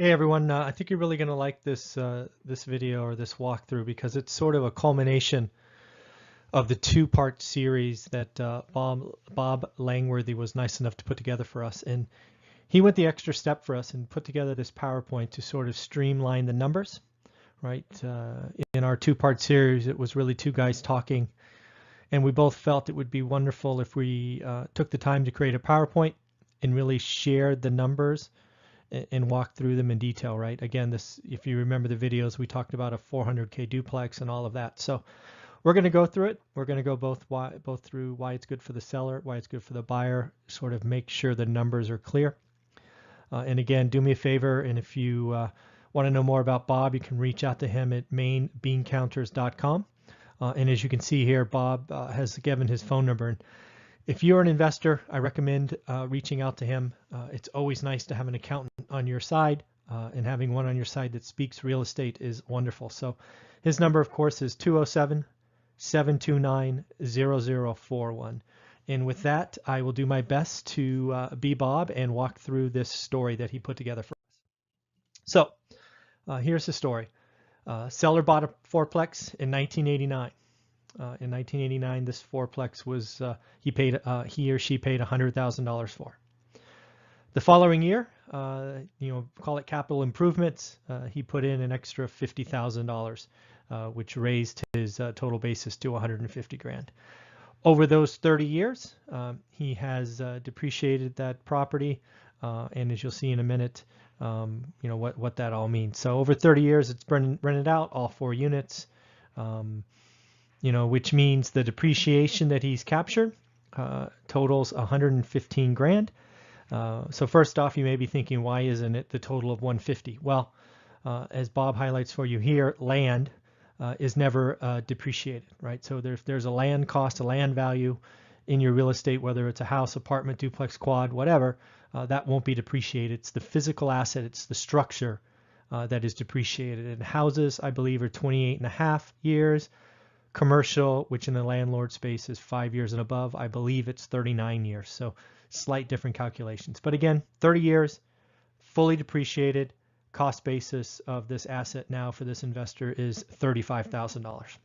Hey everyone, I think you're really going to like this video or this walkthrough because it's sort of a culmination of the two-part series that Bob Langworthy was nice enough to put together for us. And he went the extra step for us and put together this PowerPoint to sort of streamline the numbers, right? In our two-part series, it was really two guys talking, and we both felt it would be wonderful if we took the time to create a PowerPoint and really shared the numbers and walk through them in detail, right? Again, this, if you remember the videos, we talked about a 400K duplex and all of that. So we're going to go through it. We're going to go both through why it's good for the seller, why it's good for the buyer, sort of make sure the numbers are clear. And again, do me a favor, and if you want to know more about Bob, you can reach out to him at mainbeancounters.com. And as you can see here, Bob has given his phone number. And if you're an investor, I recommend reaching out to him. It's always nice to have an accountant on your side, and having one on your side that speaks real estate is wonderful. So his number, of course, is 207-729-0041. And with that, I will do my best to be Bob and walk through this story that he put together for us. So here's the story. Seller bought a fourplex in 1989. In 1989, this fourplex was he or she paid $100,000 for. The following year, call it capital improvements, he put in an extra $50,000, which raised his total basis to $150,000. Over those 30 years, he has depreciated that property, and as you'll see in a minute, what that all means. So over 30 years, it's rented out, all 4 units. Which means the depreciation that he's captured totals $115,000. So first off, you may be thinking, why isn't it the total of $150,000? Well, as Bob highlights for you here, land is never depreciated, right? So there's a land cost, a land value in your real estate, whether it's a house, apartment, duplex, quad, whatever, that won't be depreciated. It's the physical asset, it's the structure that is depreciated. And houses, I believe, are 28.5 years. Commercial, which in the landlord space is 5 years and above, I believe it's 39 years. So slight different calculations. But again, 30 years, fully depreciated. Cost basis of this asset now for this investor is $35,000.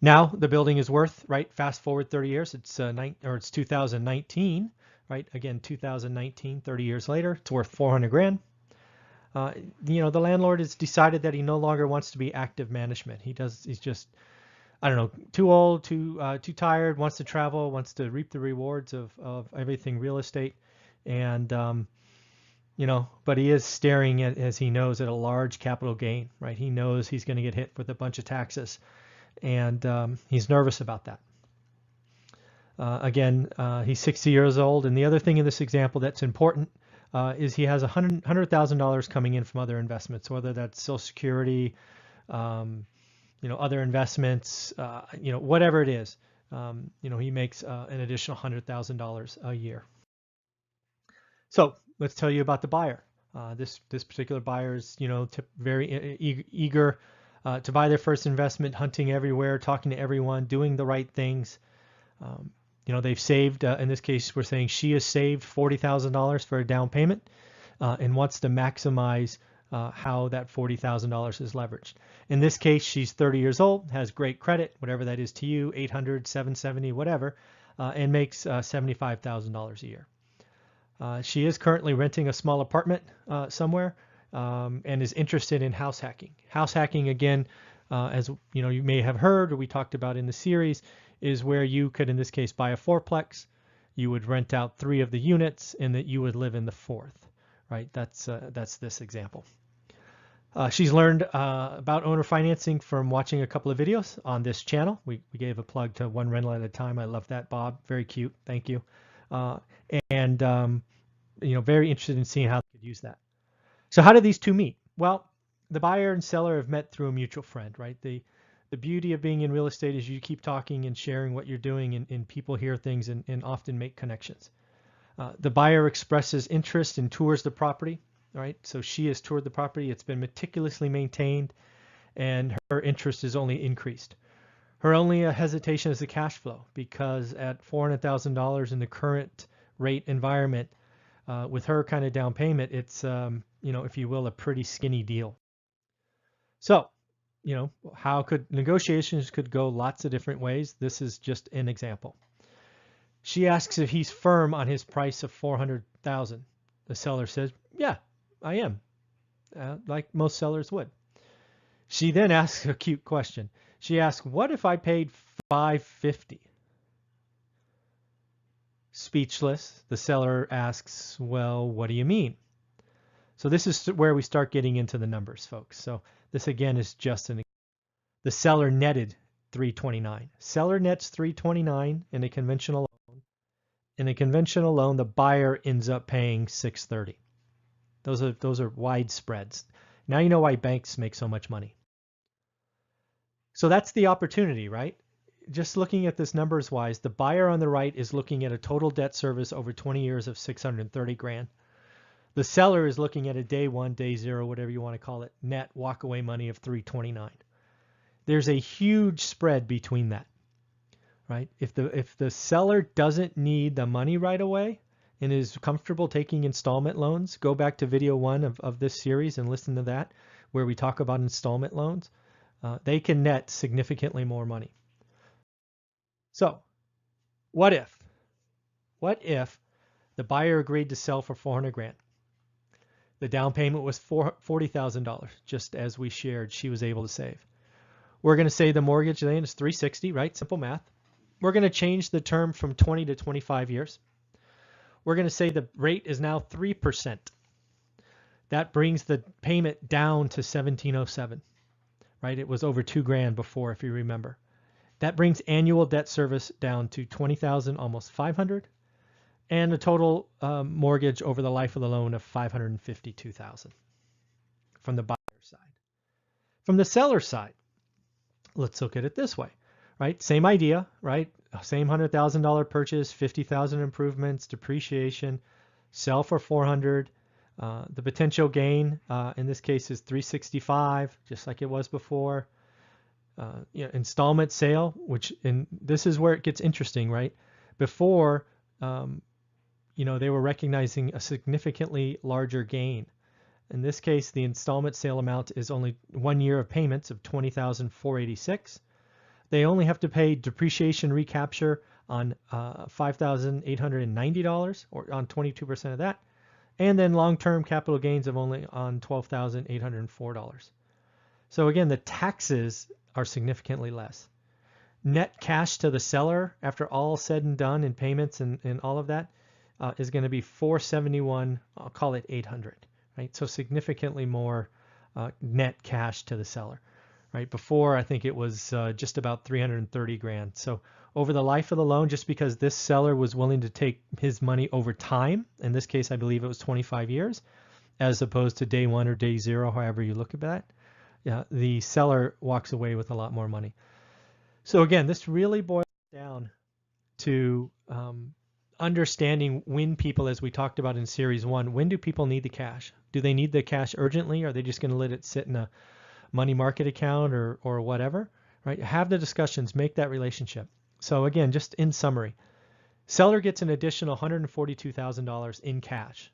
Now the building is worth, right? Fast forward 30 years, it's 2019, right? Again, 2019, 30 years later, it's worth $400,000. The landlord has decided that he no longer wants to be active management. He's just, I don't know, too old, too tired, wants to travel, wants to reap the rewards of everything real estate. And, but he is staring at, as he knows, at a large capital gain, right? He knows he's going to get hit with a bunch of taxes, and he's nervous about that. He's 60 years old. And the other thing in this example that's important is he has $100,000 coming in from other investments, whether that's Social Security, other investments, whatever it is. He makes an additional $100,000 a year. So let's tell you about the buyer. This particular buyer is, very eager to buy their first investment, hunting everywhere, talking to everyone, doing the right things. They've saved, in this case, we're saying she has saved $40,000 for a down payment and wants to maximize how that $40,000 is leveraged. In this case, she's 30 years old, has great credit, whatever that is to you, 800, 770, whatever, and makes $75,000 a year. She is currently renting a small apartment somewhere and is interested in house hacking. House hacking, again, as you may have heard or we talked about in the series, is where you could, in this case, buy a fourplex. You would rent out 3 of the units, and that you would live in the 4th, right? That's this example. She's learned about owner financing from watching a couple of videos on this channel. We gave a plug to One Rental at a Time. I love that, Bob. Very cute. Thank you. Very interested in seeing how they could use that. So how did these two meet? Well, the buyer and seller have met through a mutual friend, right? The beauty of being in real estate is you keep talking and sharing what you're doing, and people hear things and often make connections. The buyer expresses interest and tours the property, right? So she has toured the property. It's been meticulously maintained, and her interest is only increased. Her only hesitation is the cash flow, because at $400,000 in the current rate environment, with her kind of down payment, it's, if you will, a pretty skinny deal. So, how could negotiations could go lots of different ways. This is just an example. She asks if he's firm on his price of $400,000. The seller says, "Yeah, I am," like most sellers would. She then asks a cute question. She asks, "What if I paid $550?" Speechless, the seller asks, "Well, what do you mean?" So this is where we start getting into the numbers, folks. So this again is just the seller netted $329. Seller nets $329 in a conventional loan. In a conventional loan, the buyer ends up paying $630. Those are wide spreads. Now you know why banks make so much money. So that's the opportunity, right? Just looking at this numbers wise, the buyer on the right is looking at a total debt service over 20 years of $630,000. The seller is looking at a day one, day zero, whatever you want to call it, net walkaway money of $329. There's a huge spread between that, right? If the seller doesn't need the money right away and is comfortable taking installment loans, go back to video 1 of this series and listen to that, where we talk about installment loans. They can net significantly more money. So, what if the buyer agreed to sell for $400,000? The down payment was $40,000, just as we shared she was able to save. We're going to say the mortgage then is $360,000, right? Simple math. We're going to change the term from 20 to 25 years. We're going to say the rate is now 3%. That brings the payment down to $1,707, right? It was over $2,000 before, if you remember. That brings annual debt service down to $20,000, almost $500, and a total mortgage over the life of the loan of $552,000 from the buyer side. From the seller side, let's look at it this way, right? Same idea, right? Same $100,000 purchase, $50,000 improvements, depreciation, sell for $400,000. The potential gain in this case is $365,000, just like it was before. Installment sale, this is where it gets interesting, right? Before, they were recognizing a significantly larger gain. In this case, the installment sale amount is only 1 year of payments of $20,486. They only have to pay depreciation recapture on $5,890, or on 22% of that, and then long-term capital gains of only on $12,804. So again, the taxes are significantly less. Net cash to the seller after all said and done in payments and all of that is going to be $471. I'll call it $800. Right? So significantly more net cash to the seller. Right? Before, I think it was just about $330,000. So over the life of the loan, just because this seller was willing to take his money over time, in this case, I believe it was 25 years, as opposed to day one or day zero, however you look at that, the seller walks away with a lot more money. So again, this really boils down to understanding when people, as we talked about in series 1, when do people need the cash? Do they need the cash urgently? Or are they just going to let it sit in a money market account or whatever? Right? Have the discussions, make that relationship. So again, just in summary, seller gets an additional $142,000 in cash.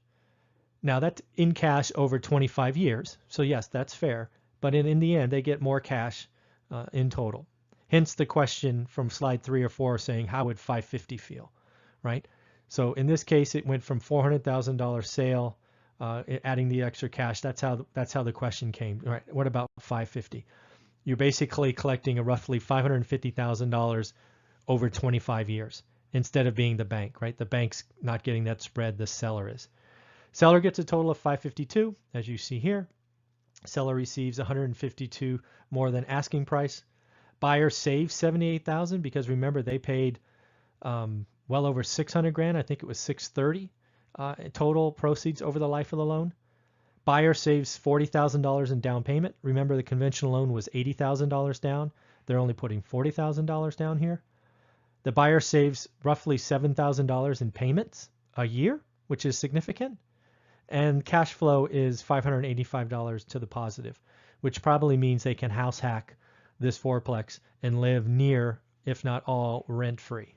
Now that's in cash over 25 years. So yes, that's fair. But in the end, they get more cash in total. Hence the question from slide 3 or 4 saying, how would 550 feel, right? So in this case, it went from $400,000 sale, adding the extra cash. That's how the question came. Right? What about 550? You're basically collecting a roughly $550,000 over 25 years instead of being the bank, right? The bank's not getting that spread. The seller is. Seller gets a total of 552, as you see here. Seller receives 152 more than asking price. Buyer saves 78,000 because remember they paid well over 600 grand. I think it was 630 total proceeds over the life of the loan. Buyer saves $40,000 in down payment. Remember the conventional loan was $80,000 down. They're only putting $40,000 down here. The buyer saves roughly $7,000 in payments a year, which is significant. And cash flow is $585 to the positive, which probably means they can house hack this fourplex and live near, if not all, rent-free.